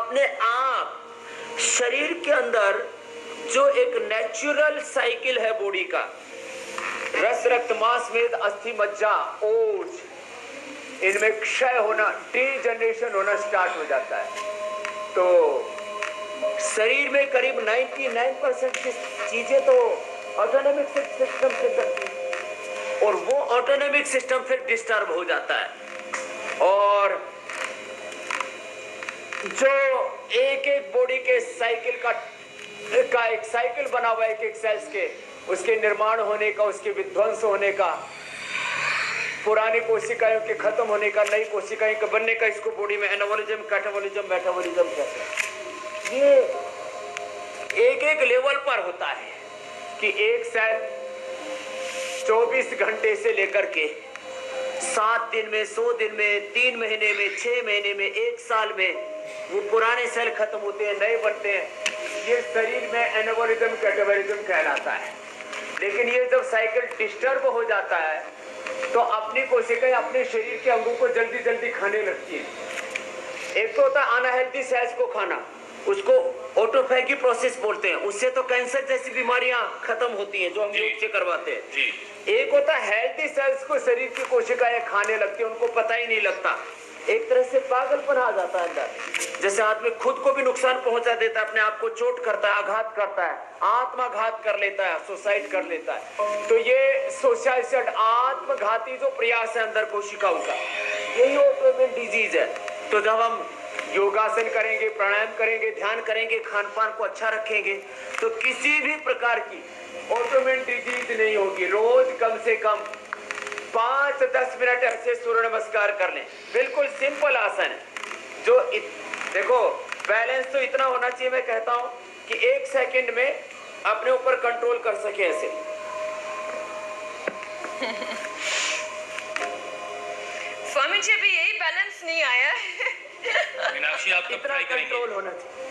अपने आप शरीर के अंदर जो एक नेचुरल साइकिल है बॉडी का, रस रक्त मांस मेद अस्थि मज्जा ओज, इनमें क्षय होना, डीजनरेशन होना स्टार्ट हो जाता है। तो शरीर में करीब 99% की चीजें तो ऑटोनॉमिक सिस्टम से करती है, और वो ऑटोनॉमिक सिस्टम फिर डिस्टर्ब हो जाता है। और जो एक एक बॉडी के साइकिल का एक साइकिल बना हुआ है, एक एक सेल्स के, उसके निर्माण होने का, उसके विध्वंस होने का, पुरानी कोशिकाओं के खत्म होने का, नई कोशिकाएं के बनने का, इसको बॉडी में एनाबॉलिज्म, कैटाबॉलिज्म, मेटाबॉलिज्म कहते हैं। ये एक एक लेवल पर होता है कि एक सेल 24 घंटे से लेकर के 7 दिन में, 100 दिन में, 3 महीने में, 6 महीने में, 1 साल में वो पुराने सेल खत्म होते हैं, नए बनते हैं। ये शरीर में एनाबॉलिज्म, कैटाबॉलिज्म कहलाता है। लेकिन ये जब साइकिल डिस्टर्ब हो जाता है तो अपनी कोशिकाएं अपने शरीर के अंगों को जल्दी जल्दी खाने लगती है। एक तो होता है अनहेल्दी सेल्स को खाना, उसको ऑटोफैगी प्रोसेस बोलते हैं, उससे तो कैंसर जैसी बीमारियां खत्म होती हैं जो हम योग से करवाते हैं। एक होता है हेल्दी सेल्स को शरीर की कोशिकाएं खाने लगती है, उनको पता ही नहीं लगता, एक तरह से पागलपन आ जाता है अंदर, जैसे आदमी खुद को भी नुकसान पहुंचा देता है, अपने आप को चोट करता है, आघात करता है, आत्मघात कर लेता है, सुसाइड कर लेता है। तो ये सुसाइड, आत्मघाती जो प्रयास है अंदर कोशिकाओं का, यही ऑटोइम्यून डिजीज है। तो जब हम योगासन करेंगे, प्राणायाम करेंगे, ध्यान करेंगे, खान पान को अच्छा रखेंगे, तो किसी भी प्रकार की ऑटोइम्यून डिजीज नहीं होगी। रोज कम से कम 5-10 मिनट ऐसे सूर्य नमस्कार कर लें, बिल्कुल सिंपल आसन है। जो देखो बैलेंस तो इतना होना चाहिए, मैं कहता हूं कि 1 सेकंड में अपने ऊपर कंट्रोल कर सके ऐसे। स्वामी जी अभी यही बैलेंस नहीं आया है। मीनाक्षी आप तो इतना कंट्रोल होना चाहिए।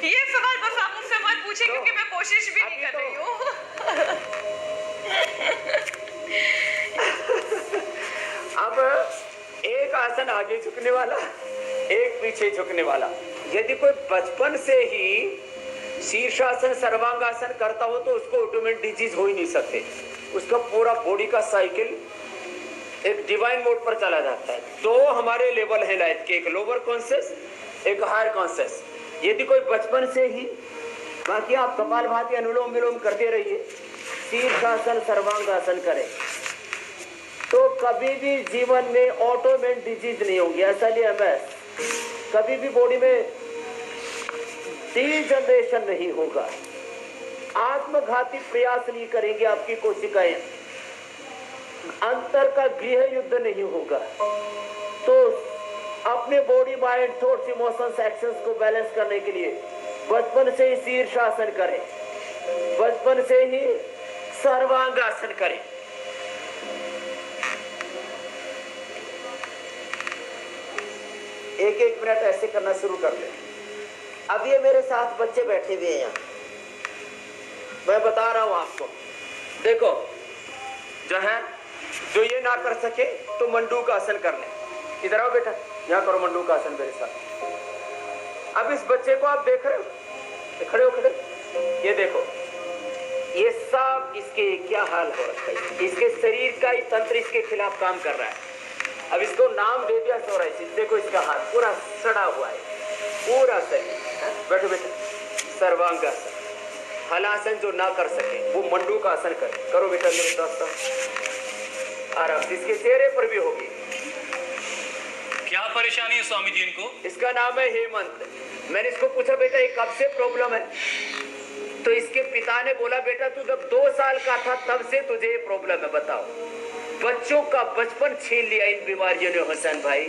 ये सवाल बस आप मुझसे मत पूछिए क्योंकि मैं कोशिश भी नहीं कर रही हूँ। अब एक आसन आगे झुकने वाला, एक पीछे झुकने वाला। यदि कोई बचपन से ही शीर्षासन, सर्वांगासन करता हो तो उसको ऑटोइम्यून डिजीज हो ही नहीं सकते। उसका पूरा बॉडी का साइकिल एक डिवाइन मोड पर चला जाता है। 2 हमारे लेवल है लाइफ के, एक लोअर कॉन्शियस, एक हायर कॉन्शियस। यदि कोई बचपन से ही, बाकी आप कपालभाति, अनुलोम विलोम करते रहिए, शीर्षासन, सर्वांगासन करें तो कभी भी जीवन में ऑटोइम्यून डिजीज नहीं होगी। SLEMS कभी भी बॉडी में डीजनरेशन नहीं होगा, आत्मघाती प्रयास नहीं करेंगे आपकी कोशिकाएं, अंतर का गृह युद्ध नहीं होगा। तो अपने body, mind, thoughts, emotions, actions को बैलेंस करने के लिए बचपन से ही शीर्षासन करें, बचपन से ही सर्वांगासन करें। एक एक मिनट ऐसे करना शुरू कर दें। अब ये मेरे साथ बच्चे बैठे हुए हैं यहाँ, मैं बता रहा हूं आपको। देखो जो है, जो ये ना कर सके तो मंडू का आसन कर ले। इधर आओ बेटा, यहाँ करो मंडू का आसन मेरे साथ। अब इस बच्चे को आप देख रहे हो, खड़े हो, खड़े, ये देखो, ये सब इसके क्या हाल हो रखा है, इसके शरीर का ही तंत्र इसके खिलाफ काम कर रहा है। अब इसको नाम दे दिया सोराइसिस। देखो इसका हाथ पूरा सड़ा हुआ है, पूरा शरीर। बैठो बेटा, सर्वांगासन, हलासन जो ना कर सके वो मंडू का आसन करे। करो बेटा मेरे साथ आराम, जिसके चेहरे पर भी होगी। क्या परेशानी है स्वामी जी इनको? इसका नाम है हेमंत। मैंने इसको पूछा बेटा ये कब से प्रॉब्लम है, तो इसके पिता ने बोला बेटा तू जब 2 साल का था तब से तुझे ये प्रॉब्लम है। बताओ, बच्चों का बचपन छीन लिया इन बीमारियों ने हुसैन भाई।